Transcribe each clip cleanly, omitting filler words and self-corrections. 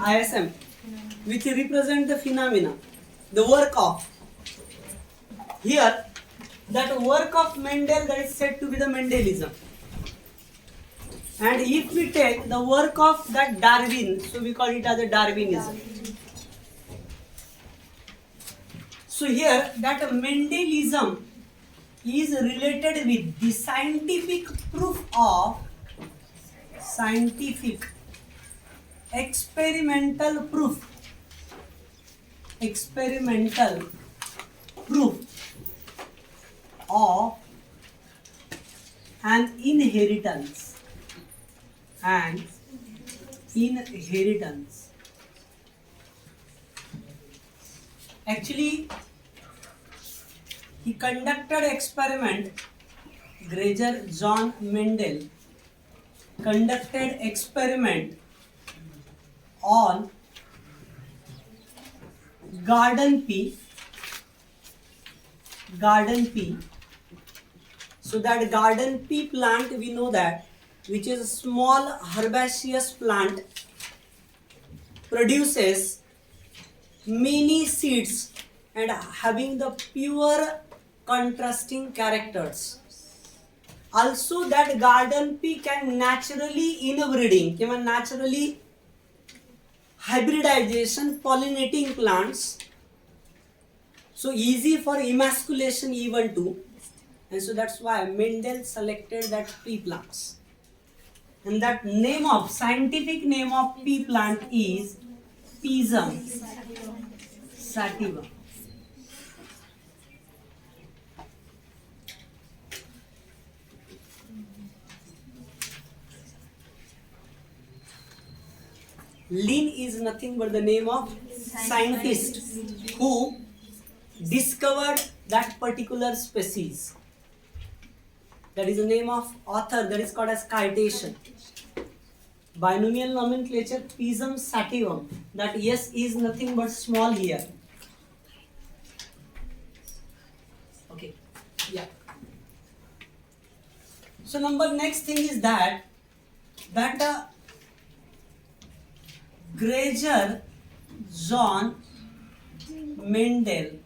ISM, which represent the phenomena, the work of. Here, that work of Mendel, that is said to be the Mendelism. And if we take the work of that Darwin, so we call it as a Darwinism. So here, that Mendelism is related with the scientific proof of experimental proof of an inheritance Actually, he conducted experiment. Gregor John Mendel conducted experiment on garden pea. So that garden pea plant, we know that, which is a small herbaceous plant, produces many seeds and having the pure contrasting characters. Also, that garden pea can naturally inbreeding, can naturally hybridization, pollinating plants. So easy for emasculation even too. And so that's why Mendel selected that pea plants. And that scientific name of pea plant is Pisum sativa. Lin is nothing but the name of scientist who discovered that particular species. That is the name of author, that is called as citation. Binomial nomenclature Pisum sativum, that S is nothing but small here. Okay, yeah. So next thing is that Gregor John Mendel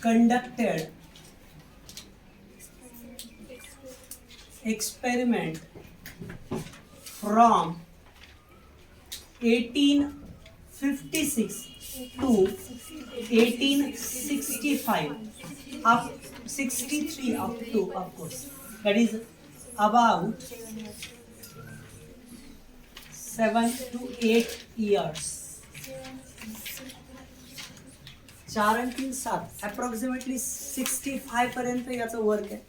conducted experiment from 1856 to 1865 up 63 up to, of course, that is about 7 to 8 years. 4 and 3 7 approximately 65 पर्यंत याचं work आहे.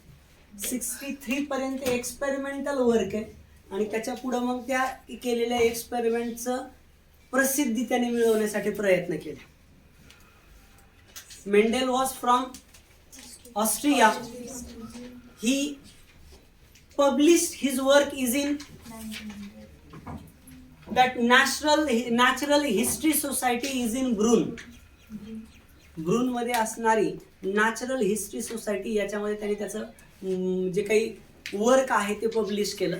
63 पर्यंत experimental work आहे आणि त्याच्या पुढे मग त्या केलेल्या एक्सपेरिमेंटचं प्रसिद्धी त्याने मिळवण्यासाठी प्रयत्न केले. Mendel was from Austria. He published his work is in that natural history society is in Brunn मध्ये असणारी नॅचरल हिस्ट्री सोसायटी, याच्यामध्ये त्यांनी त्याचं जे काही वर्क आहे ते पब्लिश केलं.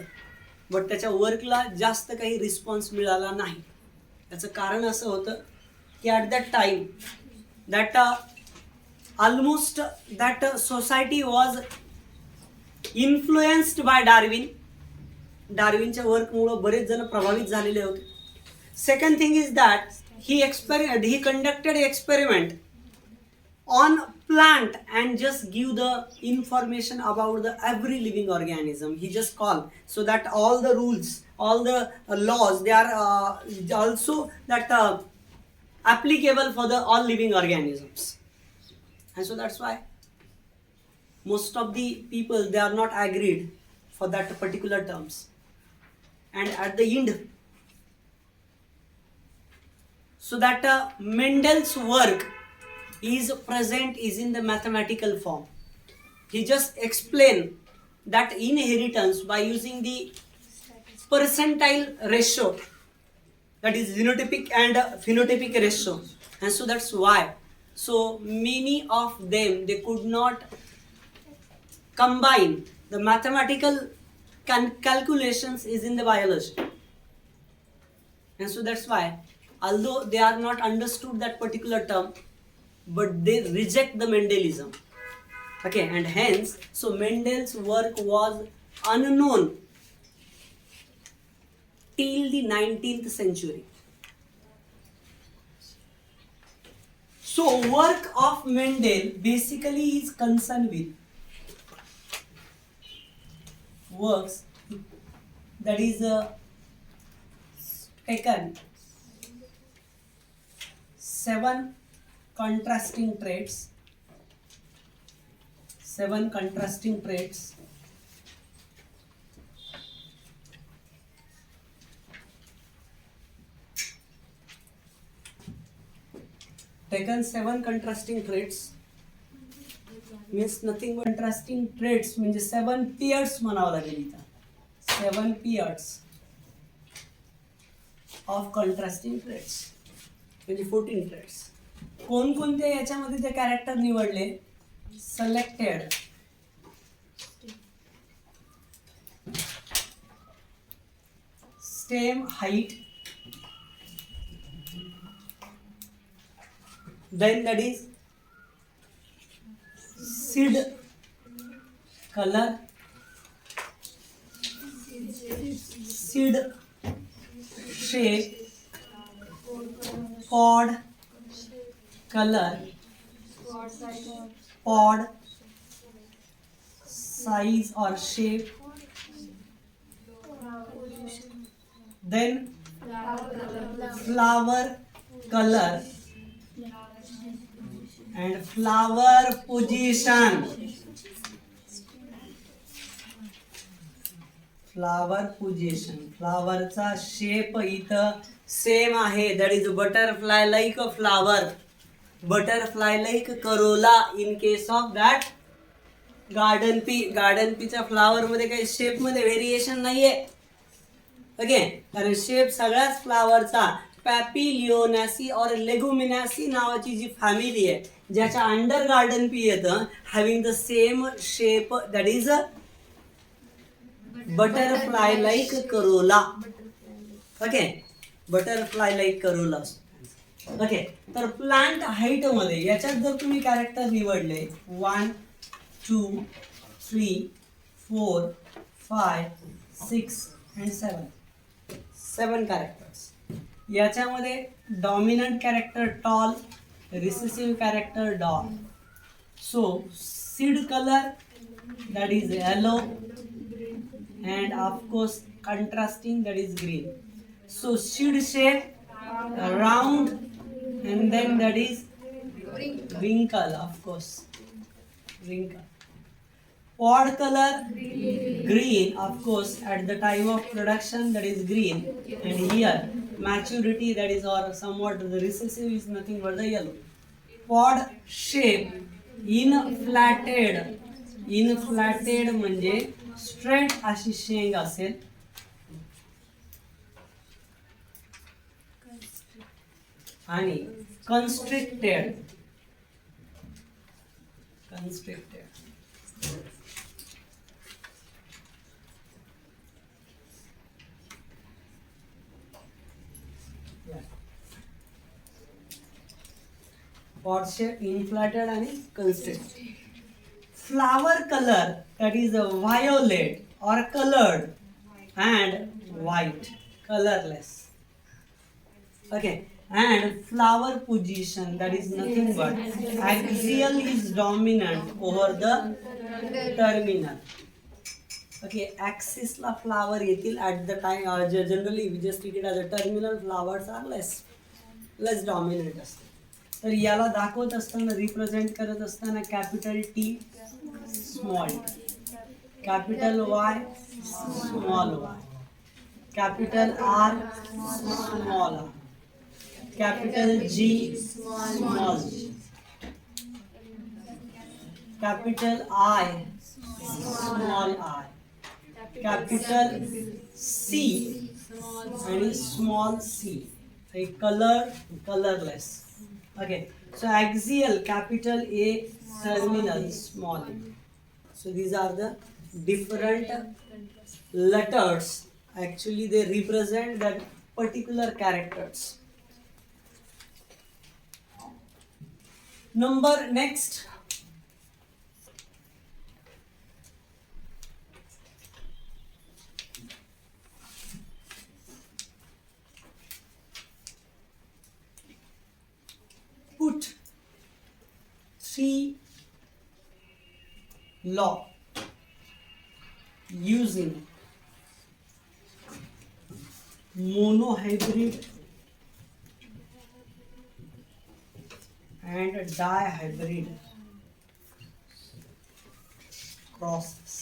बट त्याच्या वर्कला जास्त काही रिस्पॉन्स मिळाला नाही. त्याचं कारण असं होतं की at that time that almost that society was influenced by डार्विनच्या वर्कमुळे बरेच जण प्रभावित झालेले होते. Second thing is that he conducted experiment on plant and just give the information about the every living organism. He just called so that all the rules, all the laws, they are also that applicable for the all living organisms. And so that's why most of the people, they are not agreed for that particular terms. And at the end, so that Mendel's work is in the mathematical form. He just explained that inheritance by using the percentile ratio, that is genotypic and phenotypic ratio. And so that's why so many of them, they could not combine the mathematical calculations is in the biology. And so that's why, although they are not understood that particular term, but they reject the Mendelism. Okay, and hence, so Mendel's work was unknown till the 19th century. So work of Mendel basically is concerned with works that is taken 7 contrasting traits, taken 7 contrasting traits means nothing but contrasting traits म्हणजे 7 pairs म्हणावं लागेल इथं. 7 pairs of contrasting traits म्हणजे 14 traits. कोणकोणते याच्यामध्ये ते character निवडले? Selected stem height, then that is seed color, seed shape, pod color, pod size or shape, then flower color and flower position. Flower position, फ्लावरचा shape इथं same आहे. That is butterfly like a flower, butterfly like corolla in case of that garden pea. Garden पीच्या flower मध्ये काही shape मध्ये variation नाहीये. Okay, कारण shape सगळ्याच फ्लावरचा पॅपिलिओनॅसी और लेगुमिनॅसी नावाची जी फॅमिली आहे ज्याच्या अंडर गार्डन पी येतं, having the same shape, that is butterfly like Corolla. Okay, butterfly like Corolla. Okay, तर प्लांट हाईट मध्ये याच्यात जर तुम्ही कॅरेक्टर निवडले 1 2 3 4 5 6 and 7 कॅरेक्टर्स. याच्यामध्ये dominant character tall, recessive character doll. So seed colour that is yellow and of course contrasting that is green. So seed shape round and then that is wrinkle, of course wrinkle. Pod color green, of course at the time of production that is green, and here maturity that is or somewhat the recessive is nothing but the yellow. Pod shape inflated म्हणजे straight अशी शेंग असेल. आणि constricted pod shape, inflated आणि constricted. Flower color that is a violet or colored and white, colorless. Okay, and flower position that is nothing but axial is dominant over the terminal. Okay, axis ला flower येतील at the time generally we just treat it as a terminal. Flowers are less dominant असते. तर याला दाखवत असताना represent करत असताना capital T small, capital Y small Y, capital R small r, capital G small g, capital I small i, capital C आणि small c. Colourless. Okay, so axial capital A, terminal small a. So these are the different letters actually they represent that particular characters. Number next. Put 3 law using monohybrid and dihybrid crosses.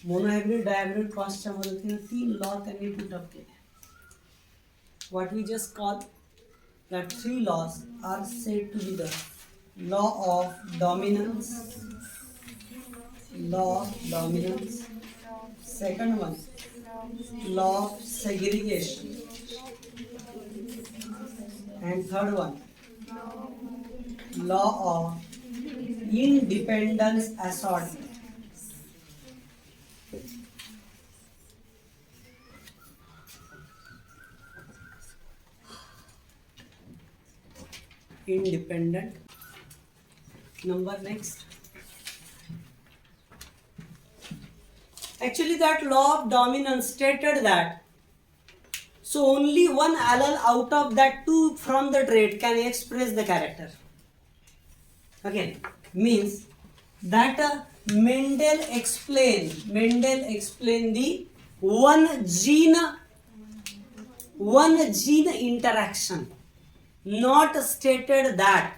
Monohybrid dihybrid क्रॉसच्या मदतीने 3 law त्यांनी put up केले. What we just call that 3 laws are said to be the law of dominance, second one, law of segregation, and third one, law of independence assortment. Independent. Number next. Actually that law of dominance stated that so only one allele out of that 2 from the trait can express the character. Okay, means that Mendel explained the one gene interaction, not stated that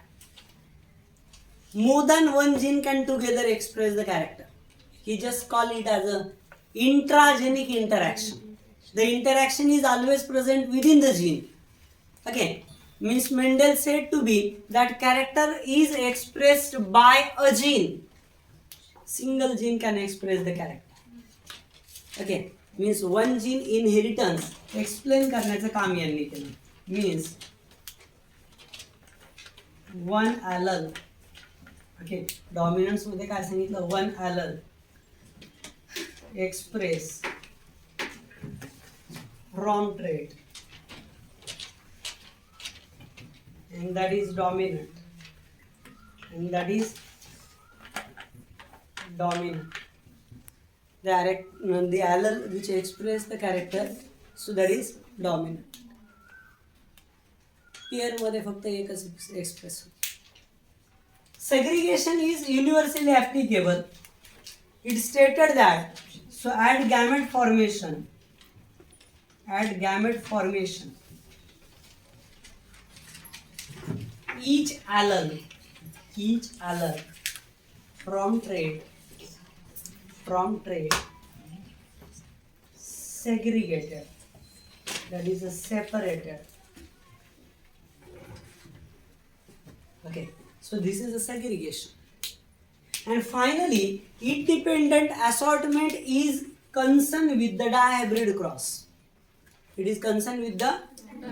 more than one gene can together express the character. He just called it as a intragenic interaction. The interaction is always present within the gene. Okay, means Mendel said to be that character is expressed by a gene. Single gene can express the character. Okay, means one gene inheritance explain करण्याचं काम यांनी केलं. Means one allele. Okay, dominance मध्ये काय सांगितलं, one allele express from trait and that is dominant, the allele which express the character, so that is dominant. Pair मध्ये फक्त एकच एक्सप्रेस होते. Segregation is universally applicable. It stated that so at gamete formation each allele from trait segregated, that is separated. Okay, so this is a segregation. And finally, independent assortment is concerned with the dihybrid cross. It is concerned with the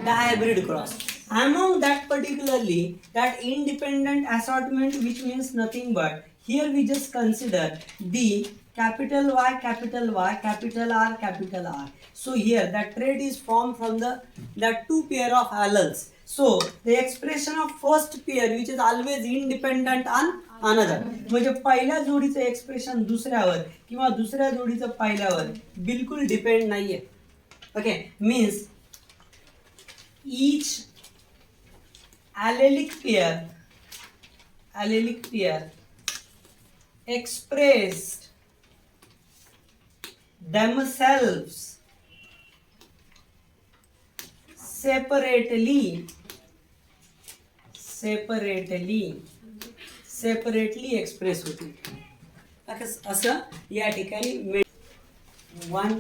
dihybrid cross. Among that particularly, that independent assortment, which means nothing but, here we just consider the capital Y, capital Y, capital R, capital R. So here that trait is formed from that 2 pair of alleles. So the expression of first pair which is always independent on another, म्हणजे पहिल्या जोडीचं expression दुसऱ्यावर किंवा दुसऱ्या जोडीचं पहिल्यावर बिलकुल depend नाहीये. Okay, means each allelic pair expressed themselves separately express होते. असं या ठिकाणी one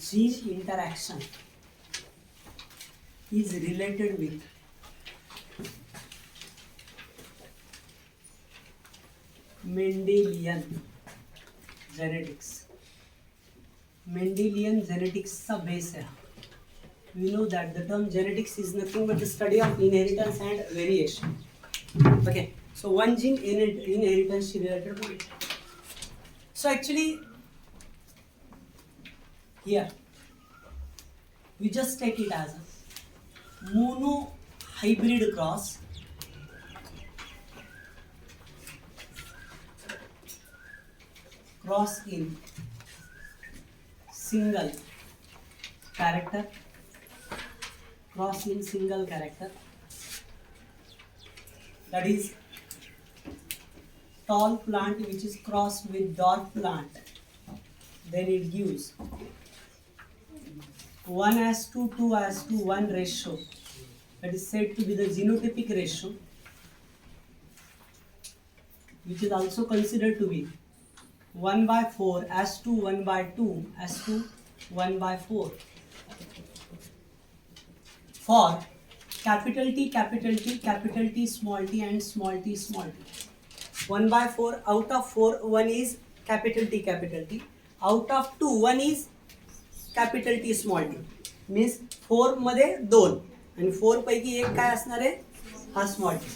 gene interaction is related with Mendelian जेनेटिक्सचा बेस आहे. We know that the term genetics is nothing but the study of inheritance and variation. Okay, so one gene inheritance related to it. So actually here we just take it as a mono hybrid cross in single character, that is tall plant which is crossed with dwarf plant, then it gives 1:2, 2:1 ratio, that is said to be the genotypic ratio, which is also considered to be 1/4:2, 1/2:2, 1/4 for capital T, capital T, capital T, small t and small t, small t. 1/4 out of 4, 1 is capital T, capital T. Out of 2, 1 is capital T, small t. Means 4 मध्ये 2 आणि 4 पैकी एक काय असणार आहे, हा small T.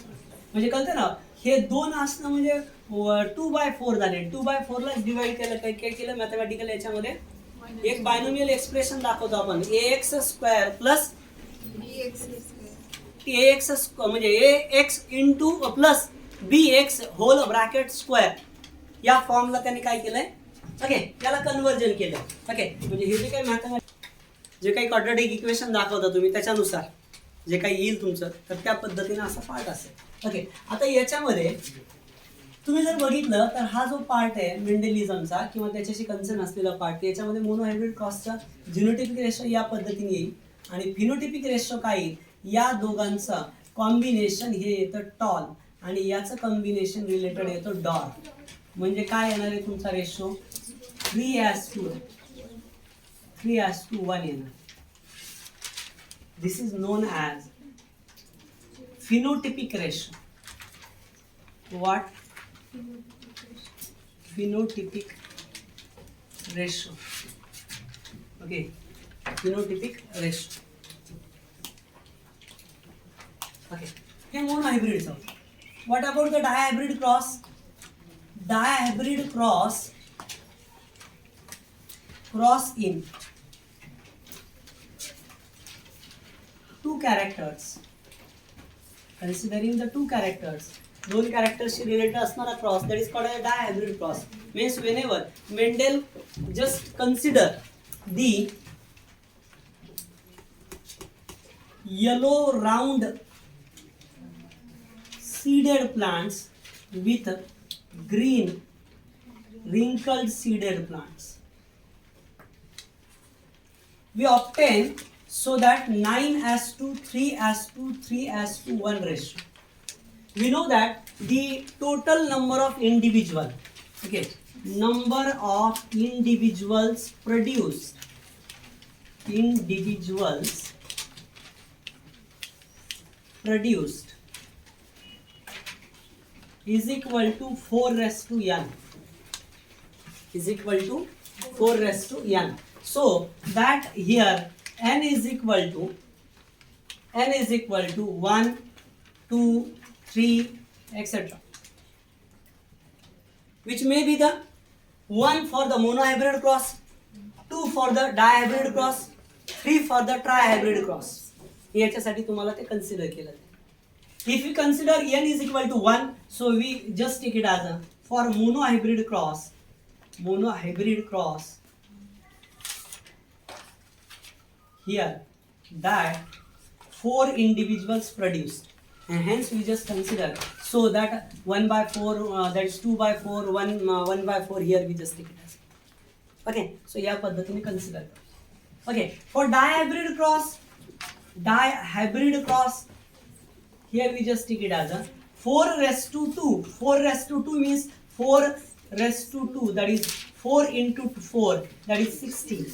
म्हणजे कळतं ना, हे 2 असणं म्हणजे 2/4 झाले. 2/4 ला डिवाइड केलं, काय काय केलं मॅथमॅटिकल याच्यामध्ये एक बायनोमियल एक्सप्रेशन दाखवतो आपण, ax स्क्वेअर प्लस ax म्हणजे ax into plus bx whole bracket square, या फॉर्मला त्यांनी काय केलंय, ओके, त्याला कन्वर्जन केलं. ओके, म्हणजे हे जे काही मॅथमॅटिक्स जे काही क्वाड्रॅटिक इक्वेशन दाखवता तुम्ही त्याच्यानुसार जे काही येईल तुमचं, तर त्या पद्धतीने असा पार्ट असेल. ओके, आता याच्यामध्ये तुम्ही जर बघितलं तर हा जो पार्ट आहे मेंडेलिझमचा किंवा त्याच्याशी कन्सर्न असलेला पार्ट, याच्यामध्ये मोनोहायब्रिड क्रॉसचा जिनोटिपिक रेशो या पद्धतीने येईल आणि फिनोटिपिक रेशो काय येईल, या दोघांचं कॉम्बिनेशन हे येतं टॉल आणि याचं कॉम्बिनेशन रिलेटेड येतं डॉर्फ. म्हणजे काय येणार आहे तुमचा रेशो 3:1 येणार. This is known as phenotypic ratio. What? Phenotypic ratio. Okay, phenotypic ratio. Okay, हे मोनोहायब्रिडचं. What about the dihybrid cross? Dihybrid cross in two characters. Considering the two characters, दोन characters related असणारा cross, that is called a dihybrid cross. Means whenever Mendel just consider the yellow round seeded plants with green wrinkled seeded plants, we obtain so that 9:2, 3:2, 3:1 ratio. We know that the total number of individual, okay, number of individuals produced is equal to 4:n, is equal to 4:n. So that here n is equal to 1, 2, 3, etc. Which may be the 1 for the monohybrid cross, 2 for the dihybrid cross, 3 for the trihybrid cross. याच्यासाठी तुम्हाला ते consider केलं. If we consider n is equal to 1, so we just take it as a for monohybrid cross, here that 4 individuals produced, and hence we just consider so that 1/4, that is 2/4, 1/4 here we just take it as. Okay, so या पद्धतीने consider. Okay, for dihybrid cross, here we just take it as a 4:2. 4:2 means 4:2, that is 4 into 4, that is 16.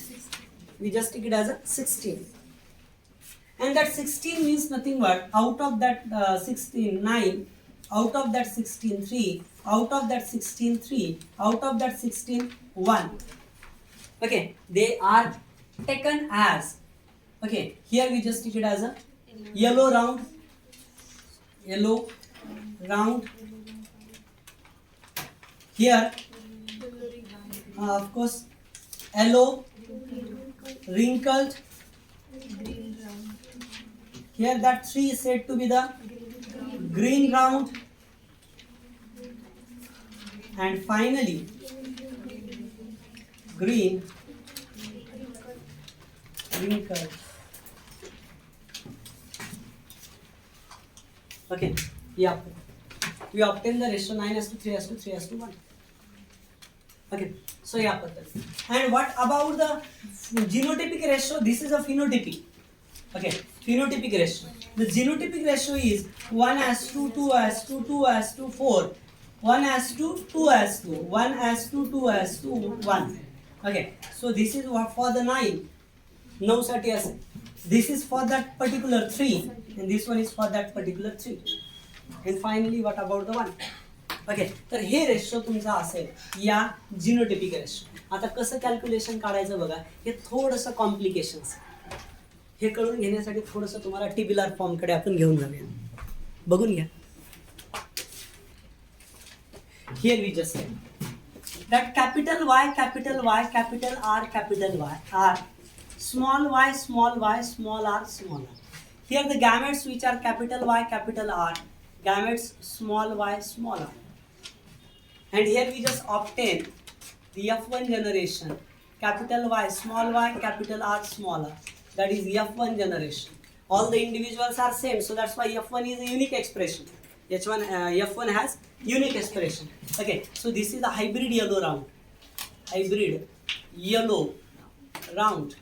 We just take it as a 16. And that 16 means nothing but out of that 16, 9, out of that 16, 3, out of that 16, 3, out of that 16, 1. Okay, they are taken as, okay, here we just take it as a yellow round, here of course yellow, wrinkled. Here that 3 is said to be the green round. And finally, green wrinkled. Okay, yeah. We obtain the ratio 9:3:3:1. Okay, so yeah. And what about the genotypic ratio? This is a phenotypic. Okay, phenotypic ratio. The genotypic ratio is 1:2, 2:2, 2:2, 4, 1:2, 2:2, 1:2, 2:2, 1. Okay, so this is what for the 9. 9 साठी असेल. This is for that particular 3 and this one is for that particular 3. And finally what about the 1? Okay, तर हे ratio तुमचा असेल या genotypic ratio. आता कसं calculation काढायचं बघा, हे थोडंसं कॉम्प्लिकेशन्स. हे कळून घेण्यासाठी थोडंसं तुम्हाला टेब्युलर फॉर्मकडे आपण घेऊन जाऊया. बघून घ्या. Here we just say that capital Y, capital Y, capital R, capital Y are small y, small y, small r, small r. Here the gametes which are capital Y, capital R, gametes small y, small r. And here we just obtain the F1 generation, capital Y, small y, capital R, small r. That is F1 generation. All the individuals are same, so that's why F1 is a unique expression. F1 has unique expression. Okay, so this is a hybrid yellow round. Hybrid yellow round.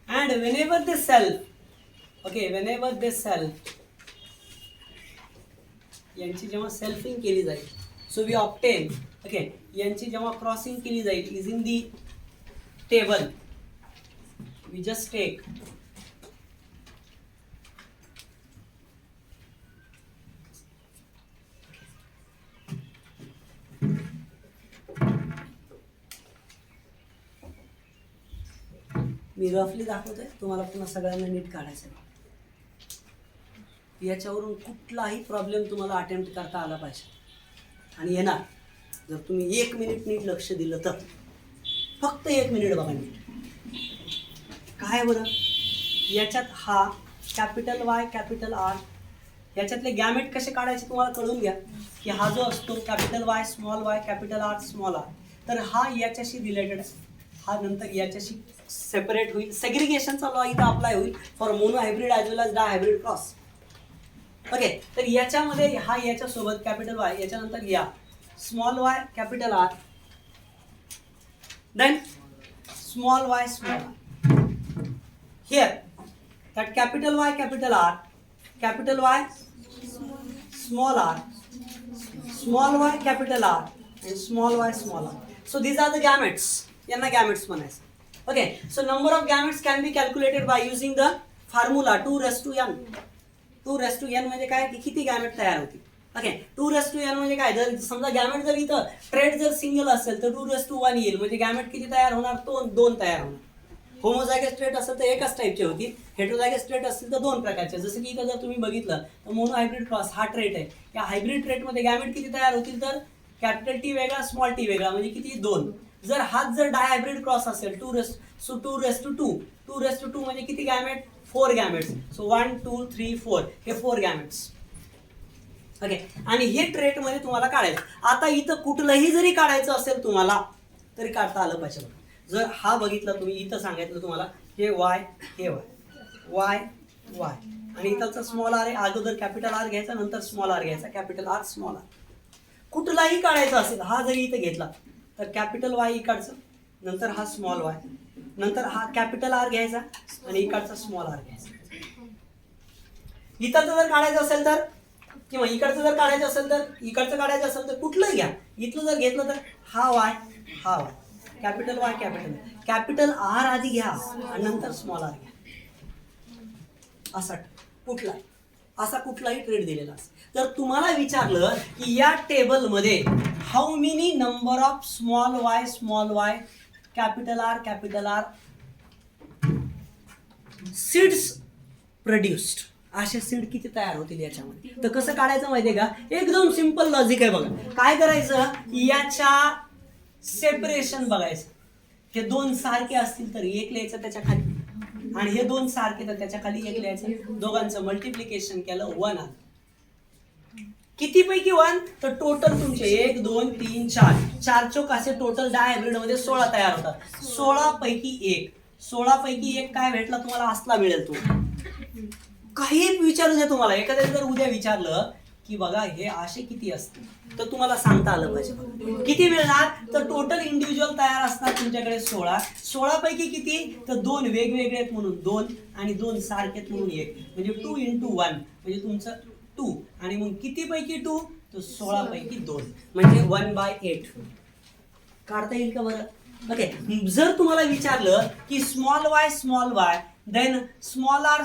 And whenever they self, यांची जेव्हा selfing केली जाईल, so we obtain, okay, यांची जेव्हा crossing केली जाईल is in the table. We just take मी रफली दाखवतोय, तुम्हाला पुन्हा सगळ्यांना नीट काढायचं. याच्यावरून कुठलाही प्रॉब्लेम तुम्हाला अटेम्प्ट करता आला पाहिजे आणि येणार जर तुम्ही 1 मिनिट नीट लक्ष दिलं तर. फक्त 1 मिनिट बघा नीट. काय बरं, याच्यात हा कॅपिटल वाय, कॅपिटल आर, याच्यातले गॅमेट कसे काढायचे तुम्हाला कळून घ्या की हा जो असतो capital Y, small Y, capital R, small R, तर हा याच्याशी रिलेटेड आहे, हा नंतर याच्याशी सेपरेट होईल. सेग्रिगेशनचा लॉ इथं अप्लाय होईल for monohybrid as well as dihybrid cross. Okay, तर याच्यामध्ये हा याच्यासोबत कॅपिटल वाय, याच्यानंतर या small Y, capital R, then small y, small r. Here that capital Y, capital R, capital Y, small r, small y, capital R, and small y, small r. So these are the gametes. यांना gametes म्हणायचं. Okay, so number of gametes can be calculated by using the formula 2:n. 2:n म्हणजे काय की किती gamete तयार होतील. Okay, 2:n म्हणजे काय, जर समजा गॅमेट जर इथं ट्रेड जर सिंगल असेल तर 2:1 येईल, म्हणजे गॅमेट किती तयार होणार, 2 तयार होणार. होमोझायगस ट्रेट असेल तर एकाच टाईपचे होतील, हेटेरोझायगस ट्रेट असतील तर 2 प्रकारचे. जसं की इथं जर तुम्ही बघितलं तर मोनो हायब्रिड क्रॉस हा ट्रेट आहे. या हायब्रिड ट्रेटमध्ये गॅमेट किती तयार होतील तर कॅपिटल टी वेगळा, स्मॉल टी वेगळा, म्हणजे किती 2. जर हाच जर डाय हायब्रिड क्रॉस असेल 2:2 म्हणजे किती गॅमेट, 4 गॅमेट्स. सो 1 2 3 4 हे 4 गॅमेट्स. ओके, आणि हे ट्रेटमध्ये तुम्हाला काढायचं. आता इथं कुठलंही जरी काढायचं असेल तुम्हाला तरी काढता आलं पाहिजे. जर हा बघितला तुम्ही, इथं सांगितलं तुम्हाला हे वाय, हे वाय, वाय वाय, आणि इथलचा स्मॉल आर आहे. अगोदर कॅपिटल आर घ्यायचा, नंतर स्मॉल आर घ्यायचा, कॅपिटल आर, स्मॉल आर. कुठलाही काढायचं असेल, हा जरी इथं घेतला तर कॅपिटल वाय इकडचं, नंतर हा स्मॉल वाय, नंतर हा कॅपिटल आर घ्यायचा आणि इकडचा स्मॉल आर घ्यायचा. इथं जर काढायचं असेल तर, किंवा इकडचं जर काढायचं असेल तर, इकडचं काढायचं असेल तर कुठलंही घ्या. इथलं जर घेतलं तर हा वाय, हा Y, capital Y, capital R आधी घ्या आणि नंतर स्मॉल आर घ्या. असा कुठलाही ट्रेड दिलेला असेल. तर तुम्हाला विचारलं की या टेबलमध्ये how many number of small Y, capital R seeds produced, असे सीड किती तयार होतील याच्यामध्ये. तर कसं काढायचं माहितीये का, एकदम सिंपल लॉजिक आहे बघा. काय करायचं, याच्या सेपरेशन बघायचं. हे दोन सारखे असतील तर एक लिहायचं त्याच्या खाली, आणि हे दोन सारखे तर त्याच्या खाली एक लिहायचं. दोघांचं मल्टिप्लिकेशन केलं 1 आलं. किती पैकी 1? तर टोटल तुमचे 1 2 3 4 4 चौक असे टोटल डायहायब्रिड मध्ये 16 तयार होतात. 16 पैकी 1, 16 पैकी 1 काय भेटला तुम्हाला? असला मिळेल. तो काही विचारू दे तुम्हाला. एखाद्या जर उद्या विचारलं की बघा हे असे किती असते, तर तुम्हाला सांगता आलं पाहिजे किती मिळणार. तर टोटल इंडिव्हिज्युअल तयार असणार तुमच्याकडे 16. 16 पैकी किती? तर 2 वेगवेगळे आहेत म्हणून 2, आणि 2 सारखे आहेत म्हणून 1, म्हणजे 2 × 1 म्हणजे तुमचं 2. आणि मग किती पैकी 2? तर 16 पैकी 2 म्हणजे 1/8. काढता येईल का बरं? ओके. जर तुम्हाला विचारलं की small y then small r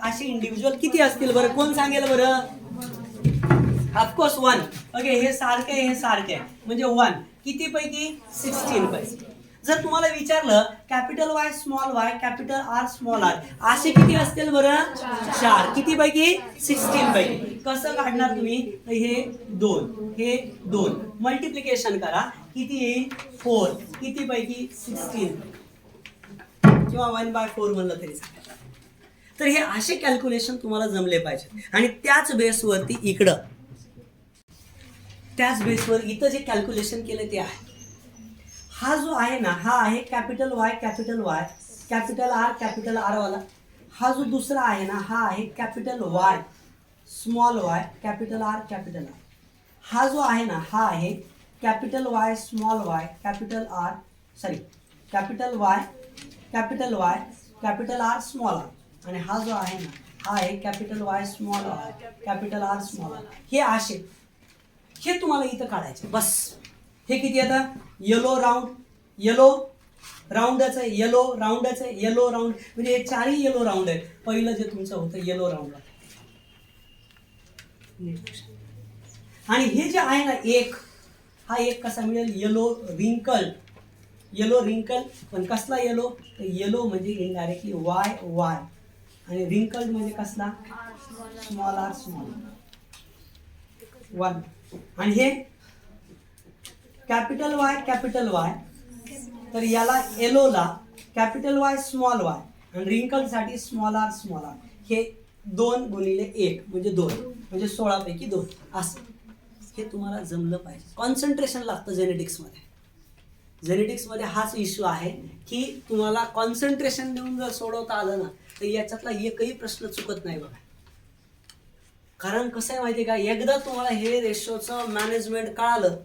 असे इंडिव्हिज्युअल किती असतील बरं? कोण सांगेल बरं? ऑफकोर्स 1. ओके. हे सारखे म्हणजे 1. किती पैकी? 16 पैकी. जर तुम्हाला विचारलं कॅपिटल Y कॅपिटल R असे किती असतील बरं? 4. किती पैकी? 16 पैकी. कसं काढणार तुम्ही? हे 2 मल्टिप्लिकेशन करा. किती येईल? 4. किती पैकी? 16 किंवा 1/4 म्हणलं तरी चालेल. तर हे असे कॅल्क्युलेशन तुम्हाला जमले पाहिजे. आणि त्याच बेसवरती इथं जे कॅल्क्युलेशन केलं ते आहे. हा जो आहे ना, हा आहे कॅपिटल Y कॅपिटल R वाला. हा जो दुसरा आहे ना, हा आहे capital Y small y capital R. हा जो आहे ना, हा आहे capital Y small y capital Y capital R small r. आणि हा जो आहे ना, हा आहे capital Y small r capital R small r. हे असे हे तुम्हाला इथं काढायचे बस. हे किती आता? येलो राऊंडच आहे, येलो राऊंड म्हणजे हे 4ही येलो राऊंड आहे. पहिलं जे तुमचं होतं येलो राऊंड. आणि हे जे आहे ना हा एक कसा मिळेल? येलो रिंकल. पण कसला येलो? तर येलो म्हणजे इनडायरेक्टली वाय आणि रिंकल्ड म्हणजे कसला? Small r 1. आणि हे कॅपिटल Y तर याला येलोला कॅपिटल Y स्मॉल y आणि रिंकल साठी स्मॉल r. हे 2 × 1 म्हणजे 2 म्हणजे 16 पैकी 2 असं. हे तुम्हाला जमलं पाहिजे. कॉन्सन्ट्रेशन लागतं जेनेटिक्समध्ये हाच इश्यू आहे की तुम्हाला कॉन्सन्ट्रेशन देऊन जर सोडवता आलं ना, तर याच्यातला एकही प्रश्न चुकत नाही बघा. कारण कसं आहे माहिती आहे का, एकदा तुम्हाला हे रेशोचं मॅनेजमेंट कळालं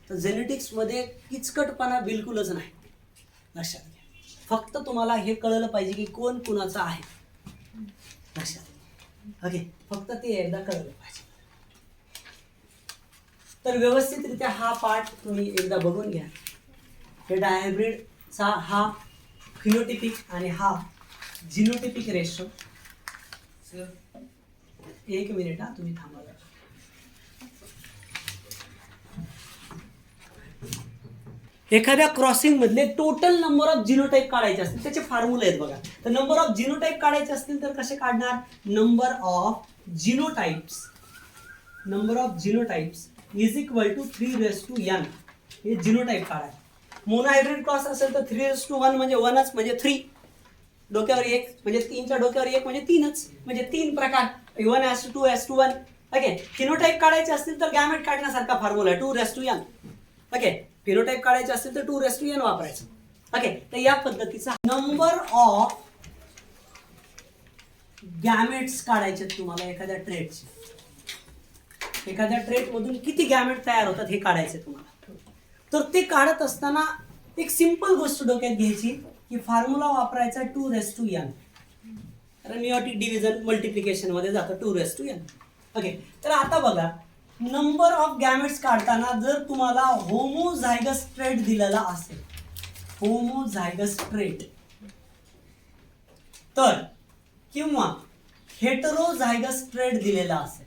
तर जेनेटिक्समध्ये किचकटपणा बिलकुलच नाही. लक्षात घ्या. फक्त तुम्हाला हे कळलं पाहिजे की कोण कुणाचं आहे. लक्षात घ्या. ओके. फक्त ते एकदा कळलं पाहिजे. तर व्यवस्थितरित्या हा पार्ट तुम्ही एकदा बघून घ्या. हे डायहायब्रिडचा हा फिनोटिपिक आणि हा जिनोटिपिक रेशो. एक मिनिट हा, तुम्ही थांबा. एखाद्या क्रॉसिंग मधले टोटल नंबर ऑफ जिनोटाइप काढायचे असतील त्याचे फॉर्म्युले आहेत बघा. तर नंबर ऑफ जिनोटाइप काढायचे असतील तर कसे काढणार? Number of genotypes is equal to 3n. हे जिनोटाइप काढायचे. मोनोहायब्रिड क्रॉस असेल तर 3:1 म्हणजे 1च म्हणजे 3. डोक्यावर 1 म्हणजे 3च्या डोक्यावर 1 म्हणजे 3च म्हणजे 3 प्रकार. 1:2:1. ओके. फिनोटाइप काढायचे असतील तर गॅमेट काढण्यासारखा फॉर्म्युला आहे 2:n. ओके. फिनोटाइप काढायचे असतील तर 2:n वापरायचं. ओके. तर या पद्धतीचा नंबर ऑफ गॅमेट्स काढायचे तुम्हाला एखाद्या ट्रेटचे. एखाद्या ट्रेट मधून किती गॅमेट तयार होतात हे काढायचे तुम्हाला. तर ते काढत असताना एक सिंपल गोष्ट डोक्यात घ्यायची की फॉर्म्युला वापरायचा 2:n. कारण मियोटिक डिव्हिजन मल्टिप्लिकेशन मध्ये जातं 2:n. ओके. तर आता बघा, नंबर ऑफ गॅमेट्स काढताना जर तुम्हाला होमोझायगस ट्रेट दिलेला असेल, तर किंवा हेटेरोझायगस ट्रेट दिलेला असेल,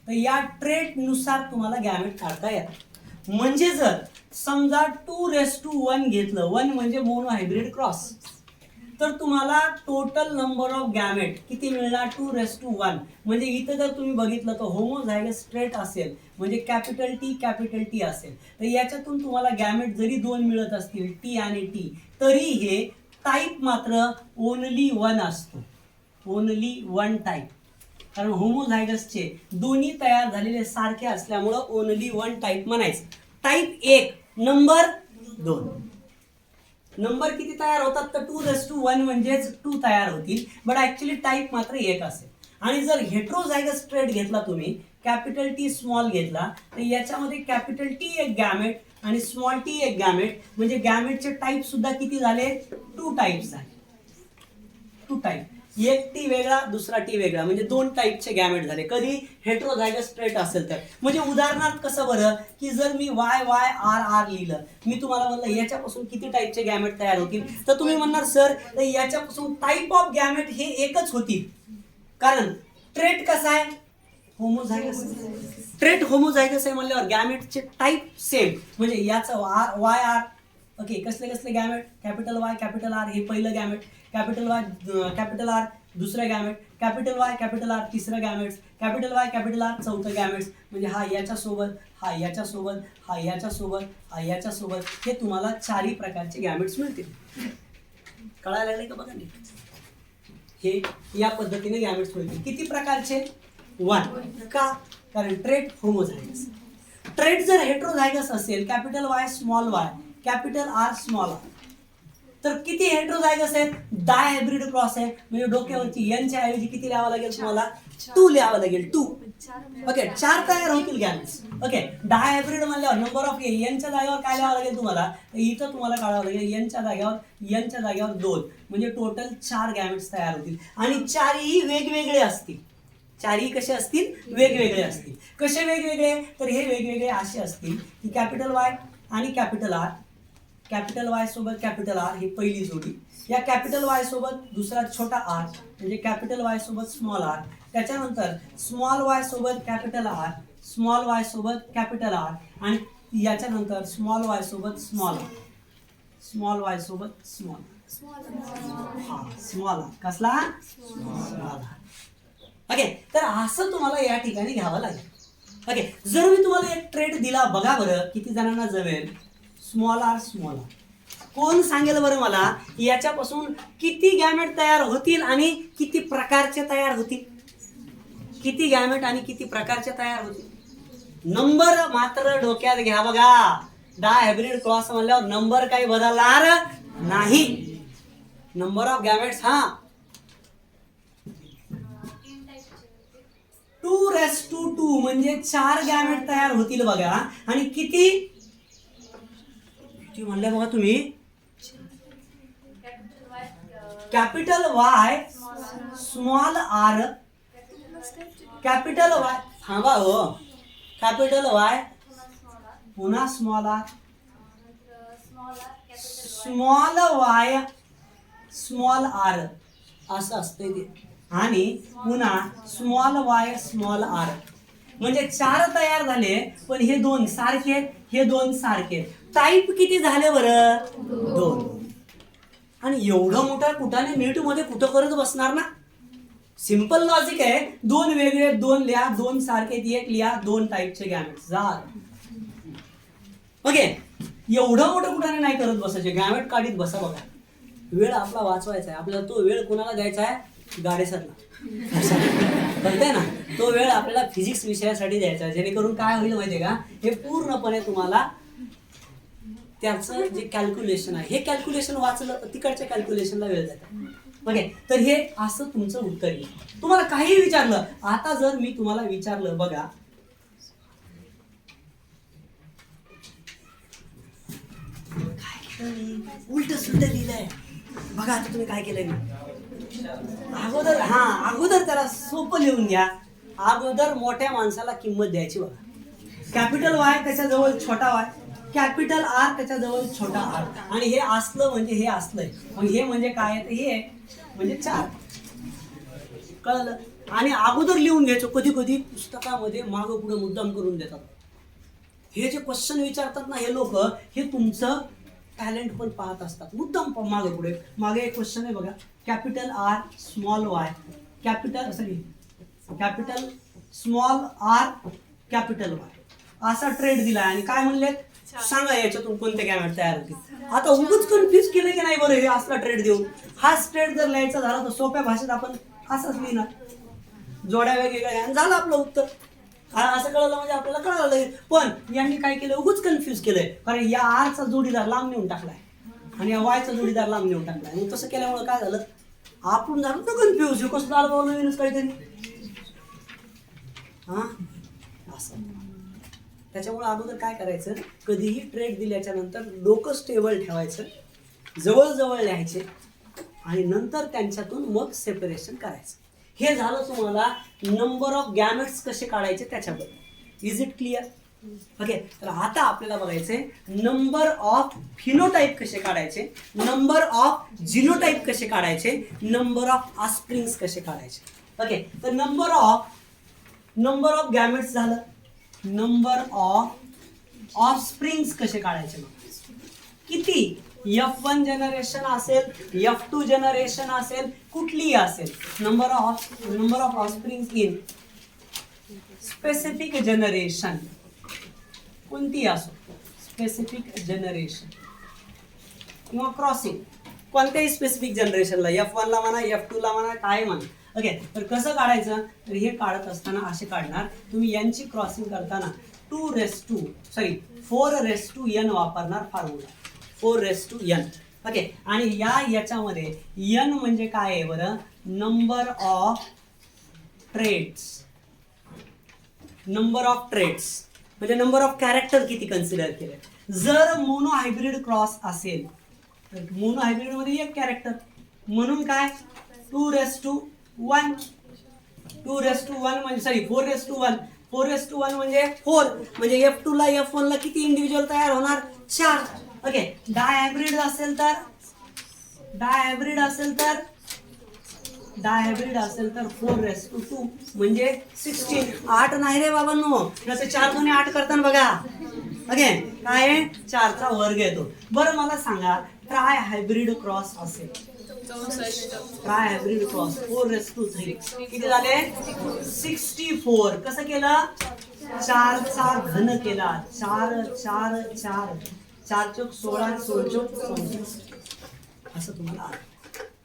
तर या ट्रेट नुसार तुम्हाला गॅमेट काढता येतात. म्हणजे जर समजा 2:1 घेतलं, 1 म्हणजे मोनोहायब्रिड क्रॉस, तर तुम्हाला टोटल नंबर ऑफ गॅमेट किती मिळणार 2:1. म्हणजे इथं जर तुम्ही बघितलं तर होमोझायगस स्ट्रेट असेल म्हणजे कॅपिटल टी असेल, तर याच्यातून तुम्हाला गॅमेट जरी 2 मिळत असतील टी आणि टी, तरी हे टाईप मात्र ओनली 1 असतो, ओनली 1 टाईप. कारण होमोझायगसचे दोन्ही तयार झालेले सारखे असल्यामुळं ओनली 1 टाईप म्हणायचं. Type 1 number 2. नंबर किती तयार होतात तर 2:1 म्हणजेच 2 तयार होतील, बट ऍक्च्युली टाईप मात्र 1 असेल. आणि जर हेट्रोझायगस स्ट्रेट घेतला तुम्ही, कॅपिटल टी स्मॉल घेतला, तर याच्यामध्ये कॅपिटल टी एक गॅमेट आणि स्मॉल टी एक गॅमेट, म्हणजे गॅमेटचे टाईप सुद्धा किती झाले 2 टाईप्स झाले. 2 टाईप, एक टी वेगळा दुसरा टी वेगळा, म्हणजे 2 टाईपचे गॅमेट झाले. कधी हेट्रोझायगस स्ट्रेट असेल तर. म्हणजे उदाहरणार्थ कसं बरं की जर मी YYRR लिहिलं, मी तुम्हाला म्हणलं याच्यापासून किती टाईपचे गॅमेट तयार होतील, तर तुम्ही म्हणणार सर तर याच्यापासून टाईप ऑफ गॅमेट हे एकच होतील. कारण ट्रेट कसा आहे होमोझायगस, ट्रेट होमोझायगस आहे म्हणल्यावर गॅमेटचे टाईप सेम. म्हणजे याचं YR ओके, कसले कसले gamete, capital Y capital R हे पहिलं gamete, capital Y capital R दुसरं gamete, capital Y capital R तिसरं gametes, capital Y capital R चौथं गॅमेट्स. म्हणजे हा याच्यासोबत, हा याच्यासोबत, हा याच्यासोबत, हा याच्यासोबत, हे तुम्हाला 4ही प्रकारचे गॅमेट्स मिळतील. कळायला लागले का बघा. हे या पद्धतीने गॅमेट्स मिळतील. किती प्रकारचे 1. का? कारण ट्रेट होमोझायगस. ट्रेट जर हेट्रोझायगस असेल, capital Y small y capital R small r, तर किती हेट्रोझायगस आहेत, डायहायब्रिड क्रॉस आहे. म्हणजे डोक्यावरची n च्या ऐवजी किती लिहावं लागेल तुम्हाला 2 लिहावं लागेल 2. ओके, 4 तयार होतील गॅमेट्स. ओके, डायहायब्रिड म्हणल्यावर नंबर ऑफ n च्या जागेवर काय लिहावं लागेल तुम्हाला, इथं तुम्हाला काढावं लागेल n च्या जागेवर 2, म्हणजे टोटल 4 गॅमेट्स तयार होतील. आणि 4ही वेगवेगळे असतील. 4ही कसे असतील, वेगवेगळे असतील. कसे वेगवेगळे, तर हे वेगवेगळे असे असतील की कॅपिटल Y आणि कॅपिटल R, कॅपिटल Y सोबत कॅपिटल R ही पहिली जोडी, या कॅपिटल Y सोबत दुसरा छोटा r म्हणजे कॅपिटल Y सोबत स्मॉल r, त्याच्यानंतर स्मॉल y सोबत कॅपिटल R, स्मॉल y सोबत कॅपिटल R, आणि याच्यानंतर स्मॉल y सोबत स्मॉल r, स्मॉल y सोबत स्मॉल r, कसला स्मॉल r. ओके, तर असं तुम्हाला या ठिकाणी घ्यावं लागेल. ओके, जर मी तुम्हाला एक ट्रेट दिला, बघा बरं किती जणांना जमेल. स्मॉल r स्मॉल r, कोण सांगेल बरं मला याच्यापासून किती गॅमेट तयार होतील आणि किती प्रकारचे तयार होतील. किती गॅमेट आणि किती प्रकारचे तयार होतील. नंबर मात्र डोक्यात घ्या बघा. डायहायब्रिड क्रॉस म्हणल्यावर नंबर काही बदलणार नाही. नंबर ऑफ गॅमेट्स 2:2 म्हणजे 4 गॅमेट तयार होतील बघा. आणि किती म्हणले बघा तुम्ही, capital Y small r, capital Y थांबा हो, कॅपिटल Y पुन्हा small r, small y small r असं असते ते, आणि पुन्हा स्मॉल y स्मॉल r. म्हणजे 4 तयार झाले, पण हे 2 सारखे, हे 2 सारखे. टाईप किती झाले बरं 2. आणि एवढं मोठा कुठाने नीट मध्ये कुठं करत बसणार ना. सिंपल लॉजिक आहे. 2 वेगळे 2 लिहा, 2 सारखे 1 लिहा, 2 टाईपचे गॅमेट्स झाले. ओके, एवढं मोठं कुठाने नाही करत बसायचे, गॅमेट काढीत बसा बघा. वेळ आपला वाचवायचा आहे. आपल्याला तो वेळ कोणाला द्यायचा आहे, गाडेसरला. कळतंय ना, तो वेळ आपल्याला फिजिक्स विषयासाठी द्यायचा आहे. जेणेकरून काय होईल माहितीये का, हे पूर्णपणे तुम्हाला त्याचं जे कॅल्क्युलेशन आहे, हे कॅल्क्युलेशन वाचलं तर तिकडच्या कॅल्क्युलेशनला वेळ जातो. ओके, तर हे असं तुमचं उत्तर येईल. तुम्हाला काही विचारलं, आता जर मी तुम्हाला विचारलं बघा, उलट सुलट लिहिलंय बघा. आता तुम्ही काय केलंय, अगोदर त्याला सोपं लिहून घ्या. अगोदर मोठ्या माणसाला किंमत द्यायची बघा. कॅपिटल Y त्याच्याजवळ छोटा y, कॅपिटल R त्याच्याजवळ छोटा r, आणि हे असलं म्हणजे हे असलंय. मग हे म्हणजे काय आहे, हे म्हणजे 4. कळलं. आणि अगोदर लिहून घ्यायचं. कधी कधी पुस्तकामध्ये मागं पुढे मुद्दाम करून देतात. हे जे क्वेश्चन विचारतात ना हे लोक, हे तुमचं टॅलेंट पण पाहत असतात मुद्दाम मागे पुढे. मागे एक क्वेश्चन आहे बघा, capital R small Y, capital small r capital Y असा ट्रेड दिला आणि काय म्हणले सांगा याच्यातून कोणते गॅमेट तयार होतील. आता उगाच कन्फ्युज केलं की नाही बरं हे असला ट्रेड देऊन. हाच ट्रेड जर लिहायचा झाला तर सोप्या भाषेत आपण असंच लिहिणार, जोड्या वेगवेगळ्या, झालं आपलं उत्तर. असं कळलं म्हणजे आपल्याला कळलं लगेच. पण यांनी काय केलं, उगाच कन्फ्युज केलंय, कारण या आरचा जोडीदार लांब नेऊन टाकलाय आणि या वायचा जोडीदार लांब नेऊन टाकलाय. मग तसं केल्यामुळे काय झालं, आपण झालं तर कन्फ्युज, कसं झालं बाबा नवीनच काहीतरी. हा असं. त्याच्यामुळे अगोदर काय करायचं, कधीही ट्रेड दिल्याच्या नंतर डोकं स्टेबल ठेवायचं, जवळ लिहायचे आणि नंतर त्यांच्यातून मग सेपरेशन करायचं. हे झालं तुम्हाला नंबर ऑफ गॅमेट्स कसे काढायचे त्याच्याबद्दल. Is it clear? ओके. तर आता आपल्याला बघायचंय नंबर ऑफ फिनोटाईप कसे काढायचे, नंबर ऑफ जिनोटाईप कसे काढायचे, नंबर ऑफ ऑफस्प्रिंग्स कसे काढायचे. ओके. तर नंबर ऑफ गॅमेट्स झालं, नंबर ऑफ ऑफस्प्रिंग्स कसे काढायचे, किती F1 जनरेशन असेल, F2 जनरेशन असेल, कुठलीही असेल, number of offsprings in specific generation, कोणती असो, स्पेसिफिक जनरेशन किंवा क्रॉसिंग, कोणत्याही स्पेसिफिक जनरेशनला, F1 ला म्हणा, F2 ला म्हणा, काय म्हणा. ओके. तर कसं काढायचं, तर हे काढत असताना असे काढणार तुम्ही. यांची क्रॉसिंग करताना 4:n वापरणार फॉर्म्युला, 4:n. ओके. आणि याच्यामध्ये n म्हणजे काय आहे बरं, नंबर ऑफ ट्रेड्स म्हणजे नंबर ऑफ कॅरेक्टर किती कन्सिडर केले. जर मोनो हायब्रिड क्रॉस असेल तर मोनो हायब्रिड मध्ये एक कॅरेक्टर, म्हणून काय 2:1 म्हणजे 4:1 म्हणजे 4 म्हणजे F2 ला F1 ला किती इंडिव्हिज्युअल तयार होणार, 4. ओके. डायहायब्रिड असेल तर 4:2 म्हणजे 16. 8 नाही रे बाबांनो, जसे 4 दुने 8 करताना बघा. ओके. काय आहे, 4चा वर्ग येतो. बरं मला सांगा, ट्राय हायब्रिड क्रॉस असेल, ट्राय हायब्रिड क्रॉस 4:3 किती झाले, 64. कसं केलं, 4चा घन केला, 4 चौक 16, 16 चौक 64 असं तुम्हाला आलं.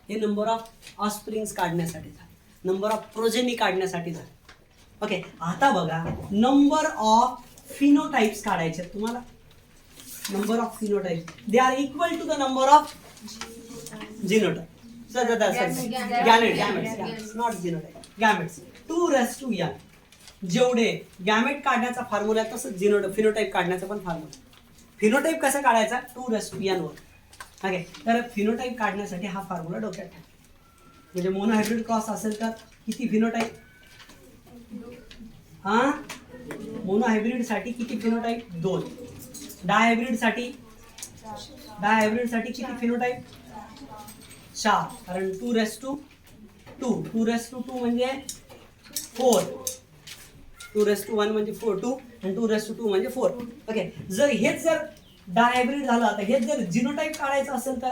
हे नंबर ऑफ ऑफस्प्रिंग्स काढण्यासाठी झालं, नंबर ऑफ प्रोजेनी काढण्यासाठी झालं. ओके. आता बघा नंबर ऑफ फिनोटाइप्स काढायचे तुम्हाला. Number of phenotypes they are equal to the number of genotype. Not genotype, gametes. 2:n जेवढे गॅमेट काढण्याचा फॉर्म्युला आहे तसंच फिनोटाइप काढण्याचा पण फॉर्म्युला. फिनोटाइप कसं काढायचा, 2:n वर. ओके. तर फिनोटाइप काढण्यासाठी हा फॉर्म्युला डोक्यात ठेवा. म्हणजे मोनोहायब्रिड क्रॉस असेल तर किती फिनोटाइप, हा मोनोहायब्रिड साठी किती फिनोटाइप, 2. डायहायब्रिड साठी किती फिनोटाइप, 4. कारण 2:2 म्हणजे 4, 2:1 म्हणजे 4, 2 आणि 2:2 म्हणजे 4. ओके. हेच डायहायब्रिड झालं, आता हेच जर जिनोटाइप काढायचं असेल तर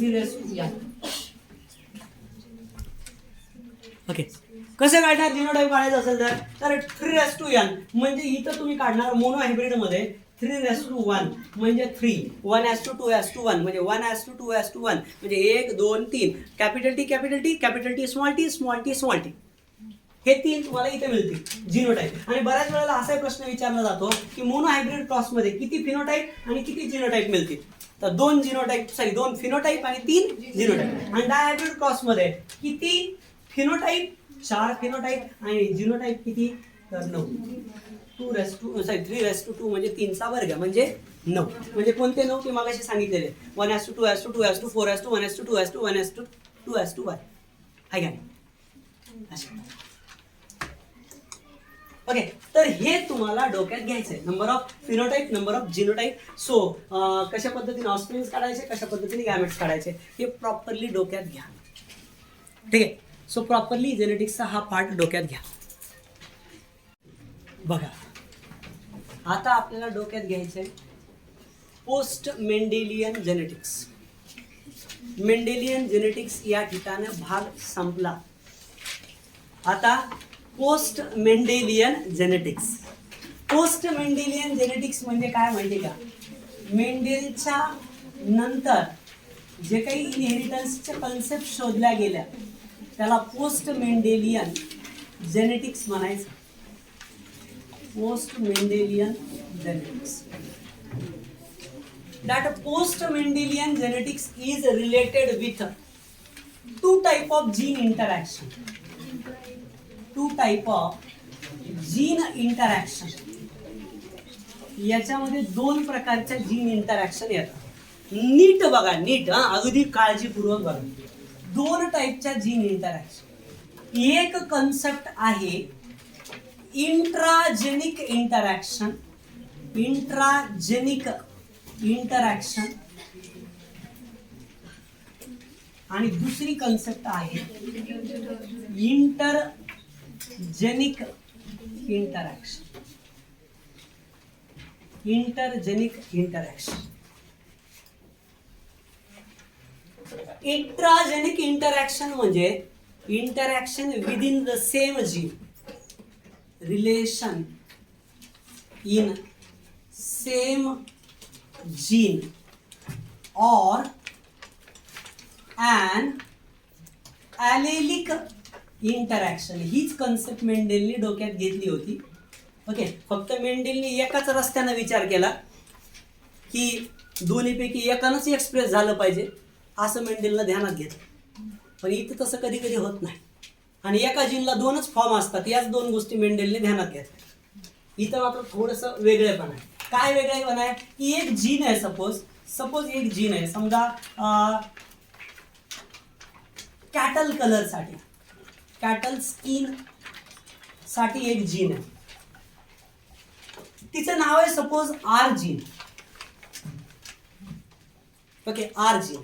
3:n. ओके. कसं काढणार जिनोटाइप काढायचं असेल तर 3:n म्हणजे इथं तुम्ही काढणार मोनो हायब्रिड मध्ये 3:1 म्हणजे 3, 1:2:1 म्हणजे 1:2:1 म्हणजे 1 2 3, कॅपिटल टी स्मॉल टी. हे 3 तुम्हाला इथे मिळतील जिनोटाइप. आणि बऱ्याच वेळेला असा प्रश्न विचारला जातो की मोनो हायब्रिड क्रॉस मध्ये किती फिनोटाइप आणि किती जिनोटाइप मिळतील. तर 2 फिनोटाइप आणि 3 जिनोटाइप. आणि डायहायब्रिड क्रॉस मध्ये किती फिनोटाइप, 4 फिनोटाइप आणि जिनोटाइप किती, तर 9. 3:2 म्हणजे 3चा वर्ग म्हणजे 9. म्हणजे कोणते 9 ते मागाशी सांगितलेले, 1:2:2:4:1:1:2 1:2:1 आहे का नाही. ओके. तर हे तुम्हाला डोक्यात घ्यायचंय, number of phenotype, number of genotype. So कशा पद्धतीने ऑफस्प्रिंग्स काढायचे, कशा पद्धतीने गॅमेट्स काढायचे हे प्रॉपरली डोक्यात घ्या. ठीक आहे. सो प्रॉपरली जेनेटिक्सचा हा पार्ट डोक्यात घ्या. बघा आता आपल्याला डोक्यात घ्यायचंय post Mendelian genetics. Mendelian genetics या ठिकाणी भाग संपला. आता post Mendelian genetics. Post Mendelian genetics म्हणजे काय माहिती का? मेंडेलच्या नंतर जे काही इनहेरिटन्सच्या कन्सेप्ट शोधल्या गेल्या त्याला पोस्ट मेंडेलियन जेनेटिक्स म्हणायचं. Post Mendelian genetics. That post Mendelian genetics is related with two type of gene interaction. Two type of gene interaction. याच्यामध्ये दोन प्रकारच्या जीन इंटरॅक्शन येतात. नीट बघा, नीट अगदी काळजीपूर्वक बघा. दोन टाईपच्या जीन इंटरॅक्शन. एक कन्सेप्ट आहे इंट्राजेनिक इंटरॅक्शन. Intragenic interaction. आणि दुसरी कन्सेप्ट आहे intergenic interaction. Intergenic interaction. Intragenic interaction म्हणजे interaction within the same gene. Relation in same gene or an allelic interaction. हीच कन्सेप्ट मेंडेलनी डोक्यात घेतली होती. ओके, फक्त मेंडेलनी एकाच रस्त्याने विचार केला की दोन्हीपैकी एकानंच एक्सप्रेस झालं पाहिजे असं मेंडेलनं ध्यानात घेतलं. पण इथं तसं कधी कधी होत नाही आणि एका जीनला दोनच फॉर्म असतात. याच दोन गोष्टी मेंडेलने ध्यानात घेतल्या. इथं मात्र थोडंसं वेगळेपण आहे. काय वेगळेपण आहे की एक जीन आहे. सपोज एक जीन आहे, समजा कॅटल कलर साठी, कॅटल स्किन साठी एक जीन आहे. तिचं नाव आहे suppose R gene. Okay, R gene.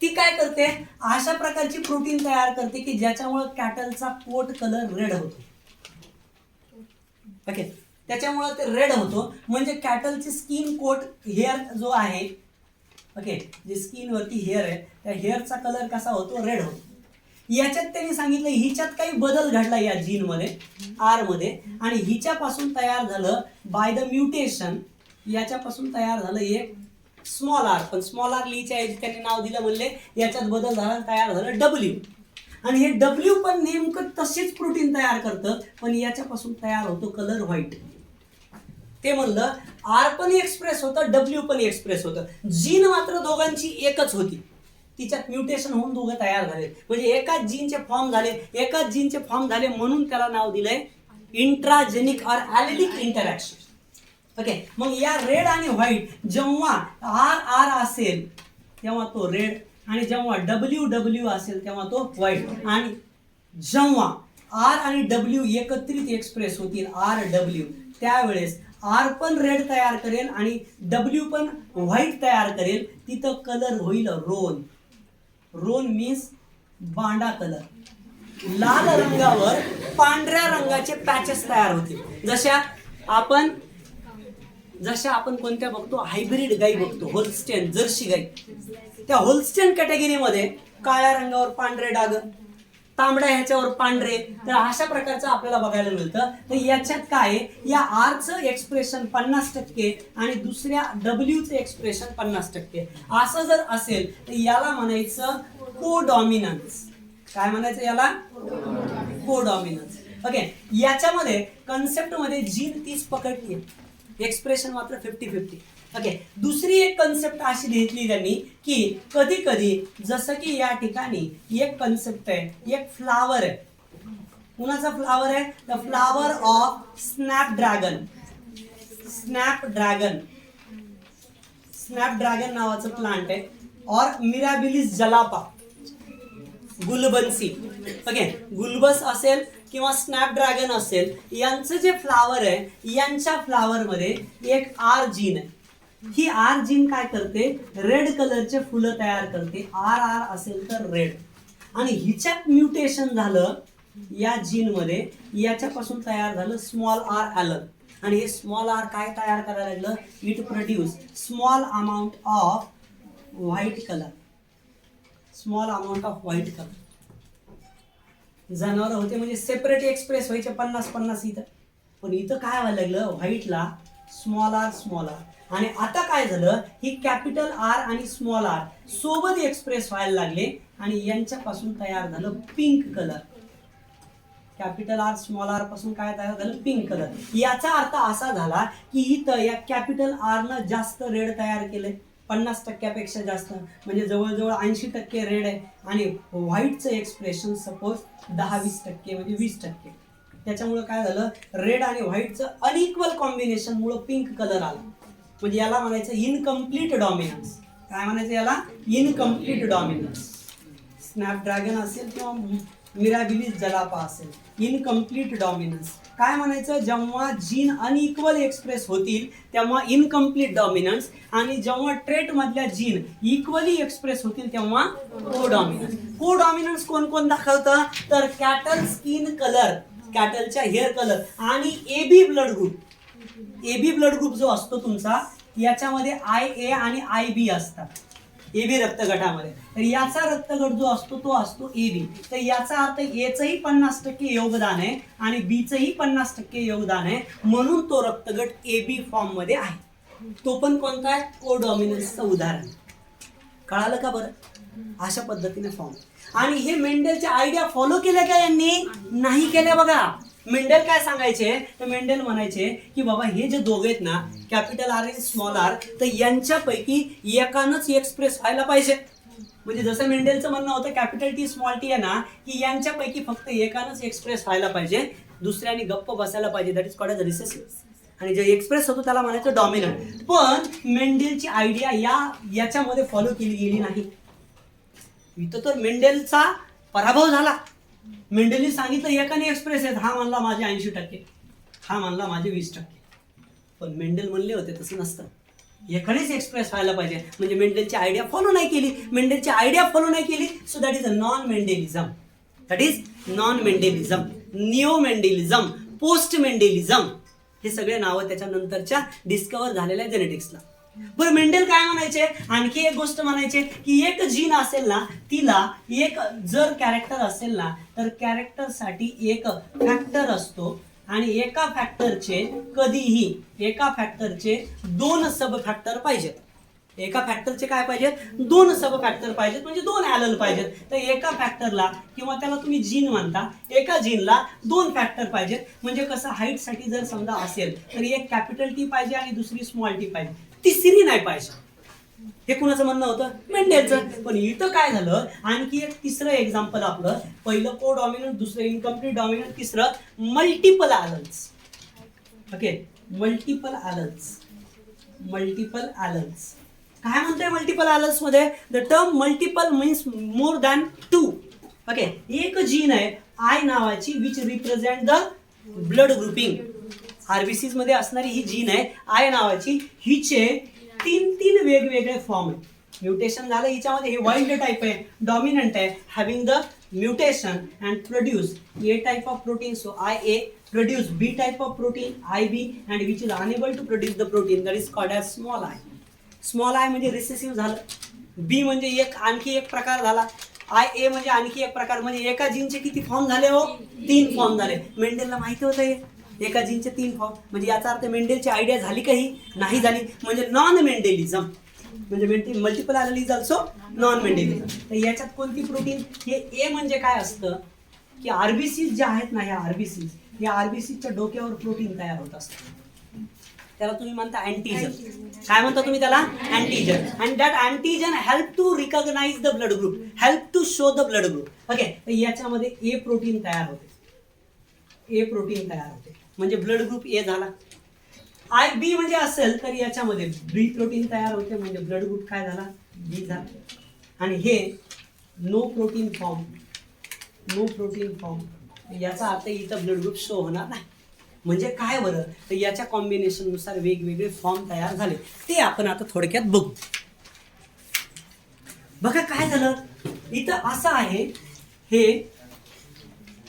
ती काय करते? अशा प्रकारची प्रोटीन तयार करते की ज्याच्यामुळे कॅटलचा कोट कलर रेड होतो. ओके, त्याच्यामुळे ते रेड होतो. म्हणजे कॅटलची स्किन कोट हेअर जो आहे, ओके, जे स्किन वरती हेअर आहे त्या हेअरचा कलर कसा होतो? रेड होतो. याच्यात त्यांनी सांगितलं हिच्यात काही बदल घडला या जीन मध्ये, आर मध्ये, आणि हिच्यापासून तयार झालं बाय द म्युटेशन. याच्यापासून तयार झालं एक स्मॉल आर. पण स्मॉल आर लिहिच्या ऐवजी त्यांनी नाव दिलं, म्हणले याच्यात बदल झाला, तयार झालं डब्ल्यू. आणि हे डब्ल्यू पण नेमकं तशीच प्रोटीन तयार करतं, पण याच्यापासून तयार होतो कलर व्हाईट. ते म्हणलं आर पण एक्सप्रेस होतं, डब्ल्यू पण एक्सप्रेस होतं. जीन मात्र दोघांची एकच होती. तिच्यात म्युटेशन होऊन दोघं तयार झाले. म्हणजे एकाच जीनचे फॉर्म झाले, म्हणून त्याला नाव दिलंय इंट्राजेनिक ऑर ॲलेलिक इंटरॅक्शन. ओके, मग या रेड आणि व्हाईट जेव्हा आर आर असेल तेव्हा तो रेड, आणि जेव्हा डब्ल्यू डब्ल्यू असेल तेव्हा तो व्हाईट. आणि जेव्हा आर आणि डब्ल्यू एकत्रित एक्सप्रेस होतील, आर डब्ल्यू, त्यावेळेस आर पण रेड तयार करेल आणि डब्ल्यू पण व्हाईट तयार करेल. तिथं कलर होईल रोन. रोन मीन्स बांडा कलर. लाल रंगावर पांढऱ्या रंगाचे पॅचेस तयार होतील. जशा आपण कोणत्या बघतो? हायब्रिड गाई बघतो, होल्स्टेन, जर्सी गाई. त्या होल्स्टेन कॅटेगरीमध्ये काळ्या रंगावर पांढरे डाग, तांबड्या ह्याच्यावर पांढरे, तर अशा प्रकारचं आपल्याला बघायला मिळतं. तर याच्यात काय, या आरचं एक्सप्रेशन 50% आणि दुसऱ्या डब्ल्यूचं एक्सप्रेशन 50%. असं जर असेल तर याला म्हणायचं कोडॉमिनन्स. काय म्हणायचं याला? कोडॉमिनन्स. ओके, याच्यामध्ये कन्सेप्ट मध्ये जीन 30 पकडली, एक्सप्रेशन मात्र 50-50. ओके, दुसरी एक कन्सेप्ट अशी घेतली त्यांनी की कधी कधी, जसं की या ठिकाणी एक कन्सेप्ट आहे, एक फ्लावर आहे. कुणाचा फ्लावर आहे? The flower of Snapdragon. Snapdragon नावाचं प्लांट आहे. और मिराबिलिस जलापा, गुलबन्सी. ओके, गुलबस असेल किंवा स्नॅपड्रॅगन असेल, यांचं जे फ्लावर आहे, यांच्या फ्लावर मध्ये एक आर जीन आहे. ही आर जीन काय करते? रेड कलरचे फुलं तयार करते. आर आर असेल तर रेड. आणि हिच्यात म्युटेशन झालं या जीन मध्ये, याच्यापासून तयार झालं स्मॉल आर ॲलन. आणि हे स्मॉल आर काय तयार करायला लागलं, it produce small amount off white colour, small amount off white colour. जनावर होते म्हणजे सेपरेट एक्सप्रेस व्हायचे 50-50 इथं, पण इथं काय व्हायला लागलं, व्हाईटला स्मॉल आर. आणि आता काय झालं, ही कॅपिटल आर आणि स्मॉल आर सोबत एक्सप्रेस व्हायला लागले आणि यांच्यापासून तयार झालं pink colour. Capital R small r पासून काय तयार झालं, पिंक कलर. याचा अर्थ असा झाला की इथं या कॅपिटल आर न जास्त रेड तयार केले, 50% जास्त, म्हणजे जवळजवळ 80% रेड आहे. आणि व्हाईटचं एक्सप्रेशन सपोज 10-20% म्हणजे 20%. त्याच्यामुळे काय झालं, रेड आणि व्हाईटचं अनइक्वल कॉम्बिनेशन मुळे पिंक कलर आला. म्हणजे याला म्हणायचं इनकम्प्लीट डॉमिनन्स. काय म्हणायचं याला, इनकम्प्लीट डॉमिनन्स. स्नॅपड्रॅगन असेल किंवा मिराबिलिस जलापा असेल, इनकम्प्लीट डॉमिनन्स. काय म्हणायचं, जेव्हा जीन अनइक्वल एक्सप्रेस होतील तेव्हा इनकम्प्लीट डॉमिनन्स, आणि जेव्हा ट्रेट मधल्या जीन इक्वली एक्सप्रेस होतील तेव्हा को डॉमिनन्स. को डॉमिनन्स कोण कोण दाखवतं, तर कॅटल स्किन कलर, कॅटलच्या हेअर कलर, आणि AB blood group. AB blood group जो असतो तुमचा, याच्यामध्ये IA आणि IB असतात, एबी रक्तगटामध्ये. तर याचा रक्तगट जो असतो तो असतो एबी. तर याचा अर्थ एचंही 50% योगदान आहे आणि बीचंही 50% योगदान आहे, म्हणून तो रक्तगट एबी फॉर्म मध्ये आहे. तो पण कोणता आहे, को डॉमिनन्सचं उदाहरण. कळालं का बरं, अशा पद्धतीने फॉर्म. आणि हे मेंडेलच्या आयडिया फॉलो केल्या का यांनी, नाही केल्या बघा. मेंडेल काय सांगायचे, तर मेंडेल म्हणायचे की बाबा हे जे दोघे आहेत ना, कॅपिटल आर आणि स्मॉल आर, तर यांच्यापैकी एकानंच एक्सप्रेस व्हायला पाहिजे. म्हणजे जसं मेंडेलचं म्हणणं होतं कॅपिटल टी स्मॉल टी आहे ना, की यांच्यापैकी फक्त एकानंच एक्सप्रेस व्हायला पाहिजे, दुसऱ्याने गप्प बसायला पाहिजे, that is called as recessive. आणि जे एक्सप्रेस होतो त्याला म्हणायचं डॉमिनंट. पण मेंडेलची आयडिया याच्यामध्ये फॉलो केली गेली नाही. इथं तर मेंडेलचा पराभव झाला. मेंडेलने सांगितलं एकाने एक्सप्रेस आहेत, हा म्हणला माझे 80%, हा म्हणला माझे 20%. पण मेंडेल म्हणले होते तसं नसतं, एकानेच एक्सप्रेस व्हायला पाहिजे. म्हणजे मेंडेलची आयडिया फॉलो नाही केली, मेंडेलची आयडिया फॉलो नाही केली. So that is a non Mendelism. That is non Mendelism, neo Mendelism, post Mendelism, हे सगळे नावं त्याच्यानंतरच्या डिस्कवर झालेल्या जेनेटिक्सला. बरं, मेंडेल काय म्हणायचे, आणखी एक गोष्ट म्हणायचे की एक जीन असेल ना, तिला एक जर कॅरेक्टर असेल ना, तर कॅरेक्टरसाठी एक फॅक्टर असतो, आणि एका फॅक्टरचे कधीही एका फॅक्टरचे 2 सब फॅक्टर पाहिजेत. एका फॅक्टरचे काय पाहिजेत, 2 सब फॅक्टर पाहिजेत, म्हणजे 2 ॲलल पाहिजेत. तर एका फॅक्टरला, किंवा त्याला तुम्ही जीन म्हणता, एका जीनला 2 फॅक्टर पाहिजेत. म्हणजे कसं, हाईटसाठी जर समजा असेल तर एक कॅपिटल टी पाहिजे आणि दुसरी स्मॉल टी पाहिजे, तिसरी नाही पाहिजे. हे कुणाचं म्हणणं होतं, मेंडेलचं. पण इथं काय झालं, आणखी एक तिसरं एक्झाम्पल आपलं, पहिलं को डॉमिनंट, दुसरं इनकम्प्लीट डॉमिनंट, तिसरं multiple alleles. Okay, multiple alleles. Multiple alleles काय म्हणतोय मल्टिपल ॲलल्स मध्ये, the term multiple means more than 2. ओके, एक जीन आहे आय नावाची, which represent the blood grouping. RBCs मध्ये असणारी ही जीन आहे आय नावाची, हिचे 3 वेगवेगळे फॉर्म आहेत. म्युटेशन झालं हिच्यामध्ये, हे वाईल्ड टाईप आहे, डॉमिनंट आहे, having the mutation and produce A type of protein, so IA, produce B type of protein IB, and which is unable to produce the protein, that is called as small i. Small i म्हणजे recessive झालं, B म्हणजे एक आणखी एक प्रकार झाला, IA म्हणजे आणखी एक प्रकार. म्हणजे एका जीनचे किती फॉर्म झाले हो, 3 फॉर्म झाले. मेंडेलला माहिती होतं हे, एका जीनचे 3 फॉर्म. म्हणजे याचा अर्थ मेंडेलची आयडिया झाली काही नाही झाली, म्हणजे नॉन मेंडेलिझम. म्हणजे मल्टिपल ॲलल इज ऑल्सो नॉन मेंडेलिझम. तर याच्यात कोणती प्रोटीन, हे ए म्हणजे काय असतं की आरबीसीज ज्या आहेत ना, ह्या आरबीसीज, या आरबीसीजच्या डोक्यावर प्रोटीन तयार होत असतं, त्याला तुम्ही म्हणता अँटीजन. काय म्हणता तुम्ही त्याला, antigen. And that antigen help to recognise the blood group, help to show the blood group. Okay, तर याच्यामध्ये ए प्रोटीन तयार होते, ए प्रोटीन तयार होते, म्हणजे ब्लड ग्रुप ए झाला. IB म्हणजे असेल तर याच्यामध्ये बी प्रोटीन तयार होते, म्हणजे ब्लड ग्रुप काय झाला, बी झाला. आणि हे no protein form, no protein form, याचा अर्थ इथं ब्लड ग्रुप शो होणार नाही. म्हणजे काय बरं, तर याच्या कॉम्बिनेशननुसार वेगवेगळे फॉर्म तयार झाले, ते आपण आता थोडक्यात बघू. बघा काय झालं इथं, असं आहे हे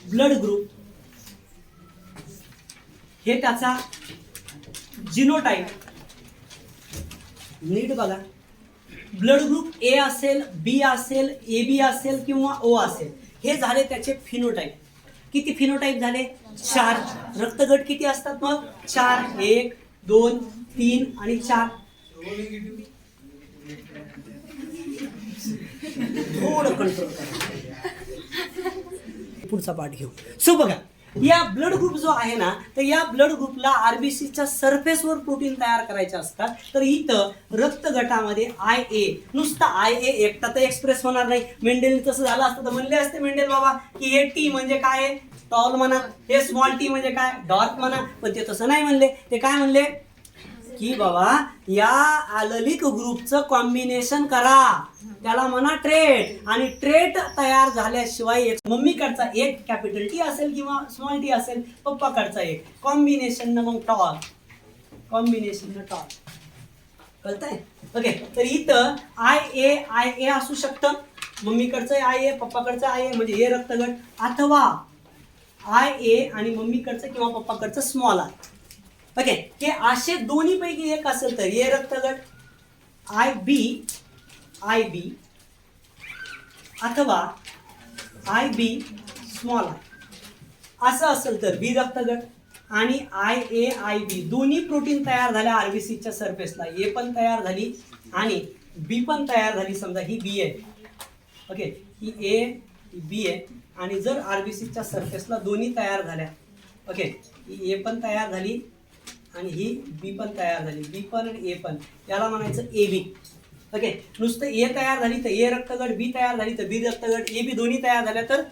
ब्लड ग्रुप, हे त्याचा जिनोटाइप, नीट बघा, ब्लड ग्रुप ए असेल, बी असेल, ए बी असेल किंवा ओ असेल, हे झाले त्याचे फिनोटाइप. किती फिनोटाइप झाले? 4. रक्तगट किती असतात मग? 4. 1 2 3 आणि 4. थोडं कंट्रोल करा, पुढचा पाठ घेऊ. सो बघा, या ब्लड ग्रुप जो आहे ना, तर या ब्लड ग्रुपला आरबीसीच्या सरफेसवर प्रोटीन तयार करायचे असतात. तर इथं रक्तगटामध्ये IA, नुसतं IA एकटा तर एक्सप्रेस होणार नाही. मेंडेलने तसं झालं असतं तर म्हणले असते मेंडेल बाबा की हे टी म्हणजे काय, टॉल म्हणा, हे स्मॉल टी म्हणजे काय, डॉर्क म्हणा. पण ते तसं नाही म्हणले. ते काय म्हणले की बाबा या ॲललिक ग्रुपचं कॉम्बिनेशन करा, त्याला म्हणा ट्रेट. आणि ट्रेट तयार झाल्याशिवाय मम्मीकडचा एक कॅपिटल टी असेल किंवा स्मॉल टी असेल, पप्पाकडचा एक, कॉम्बिनेशन मग टॉल, कॉम्बिनेशन टॉल. कळतंय? ओके. तर इथं IA असू शकतं, मम्मीकडचं IA, पप्पाकडचं IA म्हणजे हे रक्तगट, अथवा IA आणि मम्मीकडचं किंवा पप्पाकडचं स्मॉल आय. ओके. हे असे दोन्ही पैकी एक असेल तर हे रक्तगट IB अथवा IB स्मॉल आय असं असेल तर बी रक्तगट, आणि IAIB दोन्ही प्रोटीन तयार झाल्या आरबीसीच्या सरफेसला. ए पण तयार झाली आणि बी पण तयार झाली. समजा ही बी आहे, ओके, ही ए बी आहे, आणि जर आरबीसीच्या सरफेसला दोन्ही तयार झाल्या, ओके, ही ए पण तयार झाली आणि ही बी पण तयार झाली, बी पण आणि ए पण, याला म्हणायचं AB. ओके. नुसतं ए तयार झाली तर ए रक्तगट, बी तयार झाली तर बी रक्तगट, AB दोन्ही तयार झाल्या तर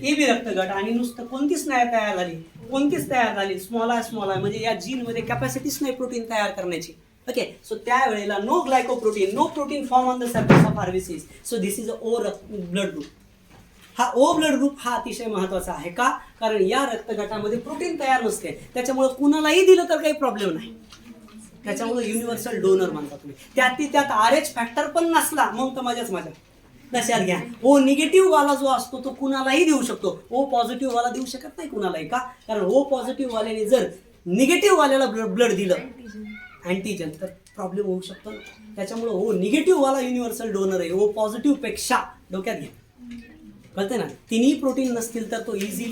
AB रक्तगट. आणि नुसतं कोणतीच नाही तयार झाली, कोणतीच तयार झाली, स्मॉल आय म्हणजे या जीनमध्ये कॅपॅसिटीच नाही प्रोटीन तयार करण्याची. ओके. सो त्यावेळेला no glycoprotein, no protein form on the surface of RBCs. So this is a O blood group. हा ओ ब्लड ग्रुप हा अतिशय महत्वाचा आहे. का? कारण या रक्तगटामध्ये प्रोटीन तयार नसते, त्याच्यामुळे कुणालाही दिलं तर काही प्रॉब्लेम नाही. त्याच्यामुळे युनिव्हर्सल डोनर म्हणता तुम्ही. त्यात RH फॅक्टर पण नसला मग तर माझ्याच माझ्या लक्षात घ्या. ओ निगेटिव्ह वाला जो असतो तो कुणालाही देऊ शकतो, ओ पॉझिटिव्ह वाला देऊ शकत नाही कुणालाही. का? कारण ओ पॉझिटिव्ह वाल्याने जर निगेटिव्ह वाल्याला ब्लड दिलं अँटीजन तर प्रॉब्लेम होऊ शकतो. त्याच्यामुळे ओ निगेटिव्ह वाला युनिव्हर्सल डोनर आहे, ओ पॉझिटिव्ह पेक्षा. डोक्यात घ्या. कळते ना? तिन्ही प्रोटीन नसतील तर तो इझिली